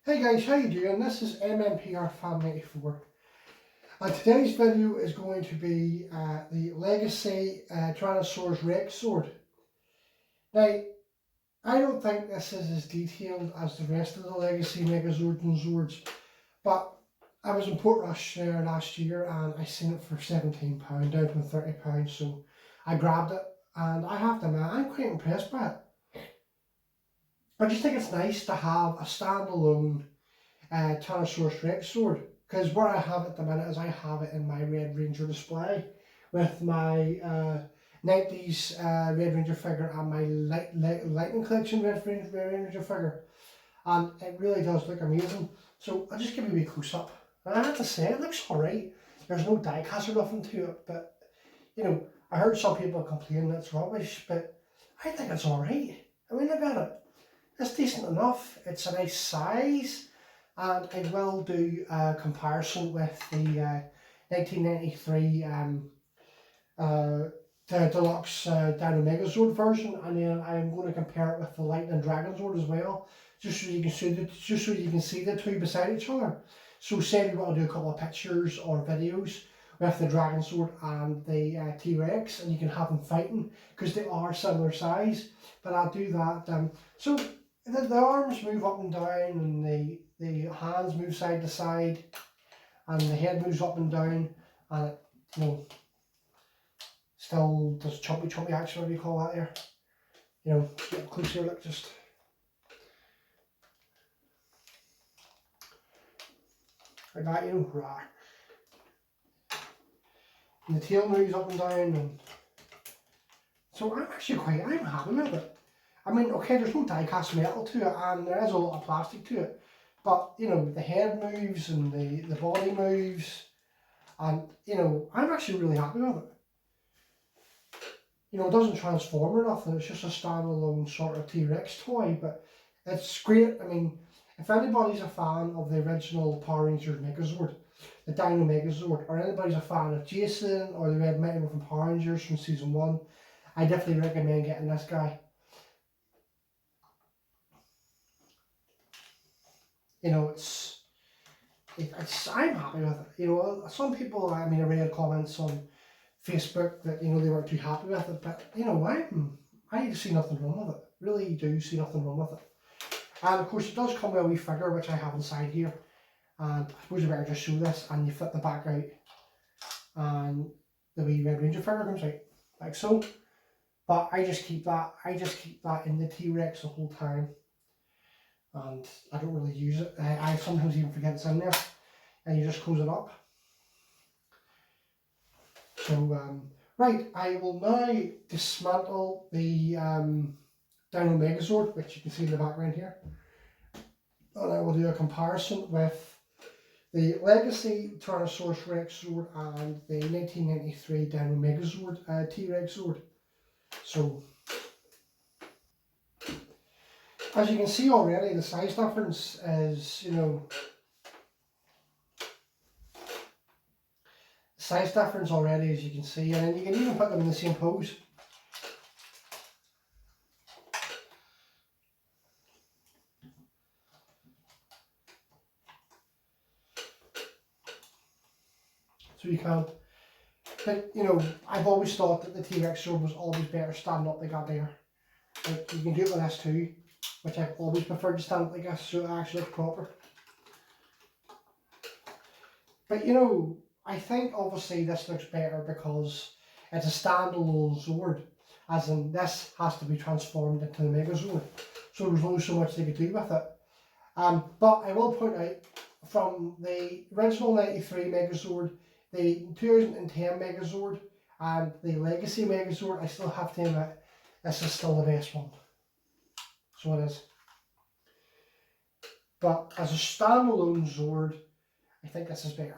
Hey guys, how you doing? This is MMPR Fan 94 and today's video is going to be the Legacy Tyrannosaurus Rex Sword. Now, I don't think this is as detailed as the rest of the Legacy Megazords and Zords, but I was in Portrush there last year and I seen it for £17 down from £30, so I grabbed it and I have to admit, I'm quite impressed by it. I just think it's nice to have a standalone Tyrannosaurus Rex sword, because where I have it at the minute is I have it in my Red Ranger display with my 90s Red Ranger figure and my Lightning Collection Red Ranger figure, and it really does look amazing. So I'll just give you a wee close up, and I have to say it looks alright. There's no die cast or nothing to it, but you know, I heard some people complain that it's rubbish, but I think it's alright. I mean, look at it. It's decent enough. It's a nice size, and I will do a comparison with the 1993 the deluxe Dino Megazord version, and then I'm going to compare it with the Lightning Dragon Zord as well, just so you can see the two beside each other. So say we want to do a couple of pictures or videos with the Dragon Sword and the T-Rex, and you can have them fighting because they are similar size. But I'll do that. So the arms move up and down, and the hands move side to side, and the head moves up and down, and it, you know, still does choppy action, whatever you call that there. You know, get up close here, look, just. Like that, you know, rah. And the tail moves up and down, and so I'm happy with it. I mean, okay, there's no die-cast metal to it, and there is a lot of plastic to it, but, you know, the head moves, and the body moves, and, you know, I'm actually really happy with it. You know, it doesn't transform or nothing, it's just a standalone sort of T-Rex toy, but it's great. I mean, if anybody's a fan of the original Power Rangers Megazord, the Dino Megazord, or anybody's a fan of Jason or the Red Mighty from Power Rangers from Season 1, I definitely recommend getting this guy. You know, I'm happy with it. You know, some people, I mean, I read comments on Facebook that, you know, they weren't too happy with it, but, you know, I see nothing wrong with it. Really do see nothing wrong with it. And of course it does come with a wee figure, which I have inside here. And I suppose I better just show this, and you flip the back out, and the wee Red Ranger figure comes out, like so. But I just keep that in the T-Rex the whole time. And I don't really use it. I sometimes even forget it's in there, and you just close it up. So right, I will now dismantle the Dino Megazord, which you can see in the background here, and I will do a comparison with the Legacy Tyrannosaurus Rex Zord and the 1993 Dino Megazord T-Rex Zord. So, as you can see already, the size difference is, you know, size difference already, as you can see, and then you can even put them in the same pose. So you can, but you know, I've always thought that the T-Rex sword was always better standing up like that there. Like, you can do it with this too, which I've always preferred to stand up like this, so it actually looks proper. But you know, I think obviously this looks better because it's a standalone Zord, as in this has to be transformed into the Megazord, so there's only so much they could do with it. But I will point out, from the original 93 Megazord, the 2010 Megazord, and the Legacy Megazord, I still have to admit, this is still the best one. So it is. But as a standalone Zord, I think this is better,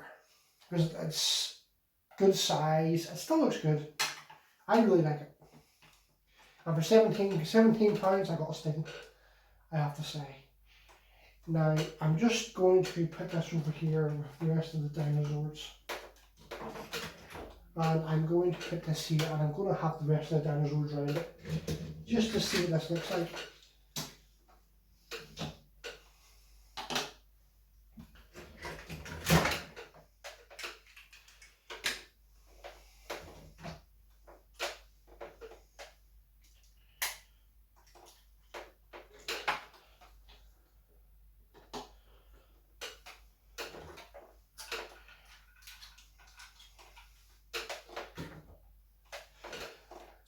because it's good size. It still looks good. I really like it. And for £17, I got a steal, I have to say. Now, I'm just going to put this over here with the rest of the dinosaurs. And I'm going to put this here, and I'm going to have the rest of the dinosaurs around it, just to see what this looks like.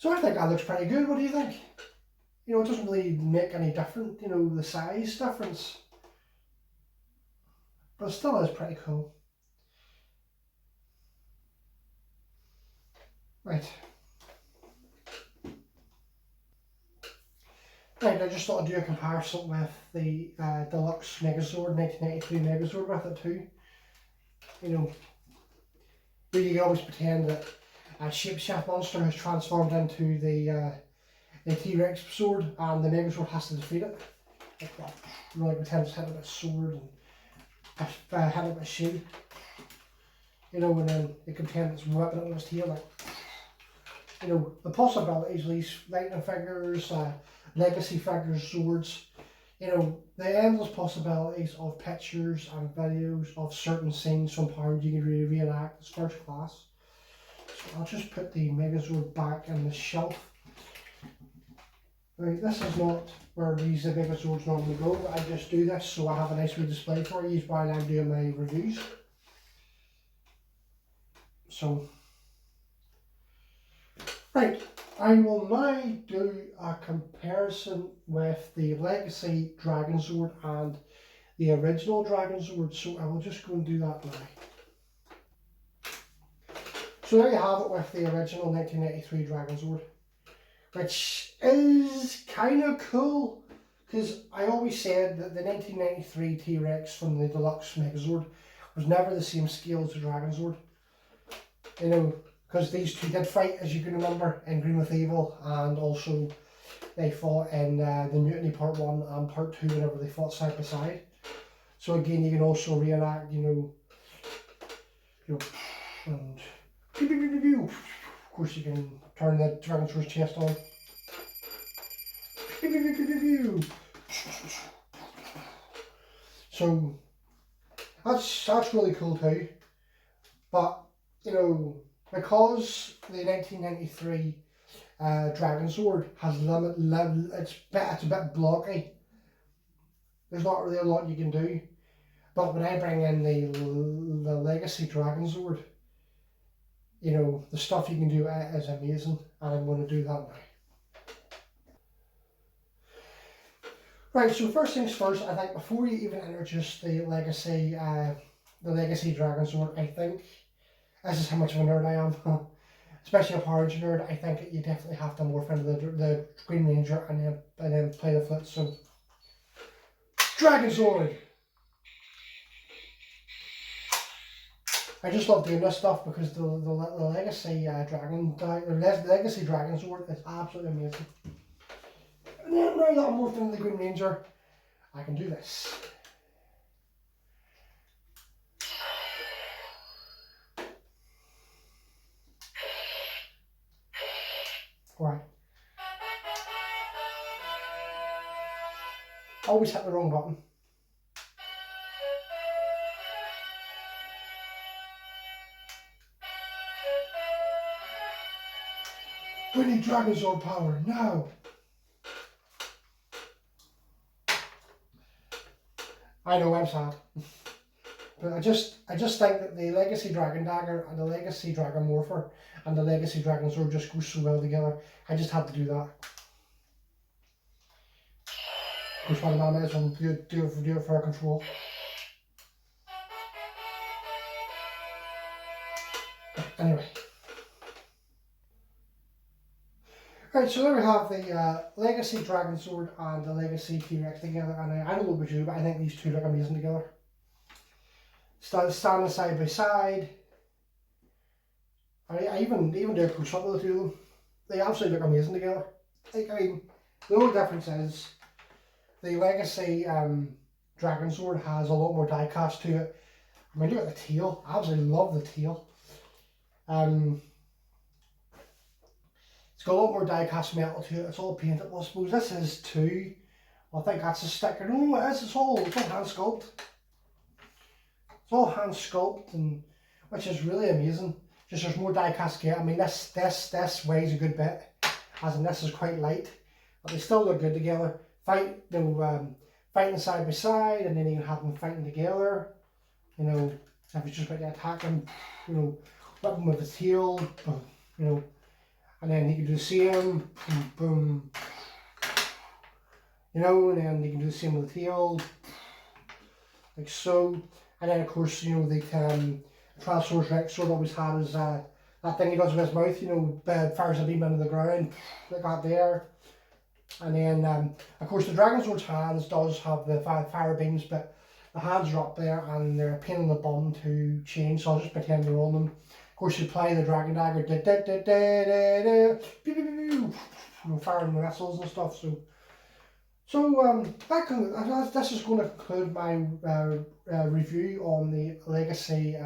So I think that looks pretty good. What do you think? You know, it doesn't really make any difference, you know, the size difference. But it still is pretty cool. Right. Right, I just thought I'd do a comparison with the Deluxe Megazord, 1983 Megazord with it too. You know, where you can always pretend that a shapeshift monster has transformed into the T-Rex sword and the Megazord has to defeat it. Like that. You know, like pretend it's hitting with a sword and hitting it with a shield. You know, and then it can pretend it's whipping it with its tail. Like, you know, the possibilities of these lightning figures, legacy figures, Zords, you know, the endless possibilities of pictures and videos of certain scenes from Power you can really reenact is first class. So I'll just put the Megazord back in the shelf. Right, this is not where these Megazords normally go. I just do this so I have a nice wee display for you while I'm doing my reviews. So, right, I will now do a comparison with the Legacy Dragon Zord and the original Dragon Zord, so I will just go and do that now. So there you have it with the original 1983 Dragon Zord, which is kind of cool, because I always said that the 1993 T-Rex from the Deluxe Megazord was never the same scale as the Dragon Zord. You know, because these two did fight, as you can remember, in Green with Evil, and also they fought in the Mutiny Part 1 and Part 2 whenever they fought side by side. So again, you can also reenact, you know, and of course you can turn the Dragon Sword's chest on. So that's really cool too. But you know, because the 1993 Dragon Zord has it's a bit blocky. There's not really a lot you can do. But when I bring in the Legacy Dragon Zord, you know, the stuff you can do is amazing, and I'm going to do that now. Right, so first things first, I think before you even introduce the Legacy Dragon Zord, I think, this is how much of a nerd I am, especially a Power Ranger nerd, I think you definitely have to morph into the Green Ranger and then play the flute. So, Dragon Zord! I just love doing this stuff because the Legacy Dragon Zord is absolutely amazing. And then now that I'm morphed into the Green Ranger, I can do this. Right. Always hit the wrong button. We need Dragon Zord power now. I know, I'm sad. But I just think that the Legacy Dragon Dagger and the Legacy Dragon Morpher and the Legacy Dragon Zord just go so well together. I just had to do that. Of course, one man is one do it for control. Anyway. Right, so there we have the Legacy Dragon Zord and the Legacy T-Rex together, and I don't know about you, but I think these two look amazing together. Standing side by side. I even do a close-up with the two of them. They absolutely look amazing together. Like, I mean, the only difference is the Legacy Dragon Zord has a lot more die cast to it. I mean, look at the tail. I absolutely love the tail. It's got a lot more die cast metal to it. It's all painted. Well, I suppose this is too. I think that's a sticker. No, it is. It's all hand sculpt. It's all hand sculpt, and which is really amazing. Just there's more die cast gear. I mean, this weighs a good bit, as in this is quite light, but they still look good together. Fighting side by side, and then you can have them fighting together. You know, if it's just about to attack him, you know, whip him with his tail, you know. And then you can do the same, boom, boom, you know, and then you can do the same with the tail, like so. And then of course, you know, the Tyrannosaurus Rex Zord always had his, that thing he does with his mouth, you know, fires a beam into the ground, like that there. And then, of course, the Dragonzord's hands does have the fire beams, but the hands are up there and they're a pain in the bum to change, so I'll just pretend they're on them. Of course, you apply the Dragon Dagger, you know, firing the missiles and stuff. So this is going to conclude my review on the Legacy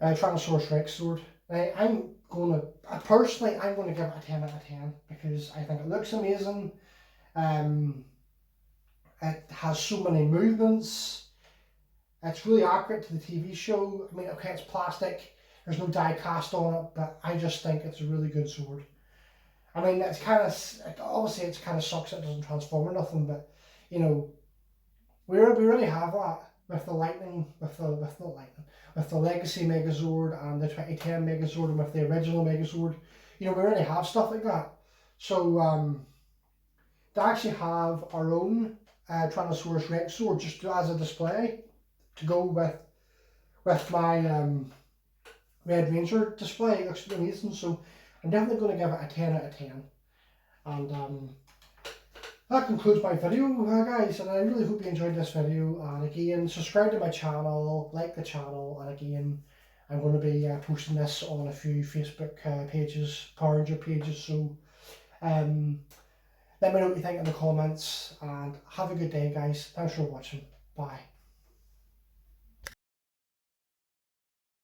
Tyrannosaurus Rex Zord. Personally, I'm going to give it a 10 out of 10 because I think it looks amazing. It has so many movements. It's really accurate to the TV show. I mean, okay, it's plastic. There's no die cast on it, but I just think it's a really good sword. I mean, it's kind of, obviously it kind of sucks it doesn't transform or nothing, but, you know, we already have that with the with the Legacy Megazord and the 2010 Megazord and with the original Megazord. You know, we already have stuff like that. So to actually have our own Tyrannosaurus Rex Zord just as a display to go with my Red Ranger display, it looks amazing. So I'm definitely going to give it a 10 out of 10. And that concludes my video, guys, and I really hope you enjoyed this video. And again, subscribe to my channel, like the channel, and again, I'm going to be posting this on a few Facebook pages, Power Ranger pages, so let me know what you think in the comments, and have a good day, guys. Thanks for watching. Bye.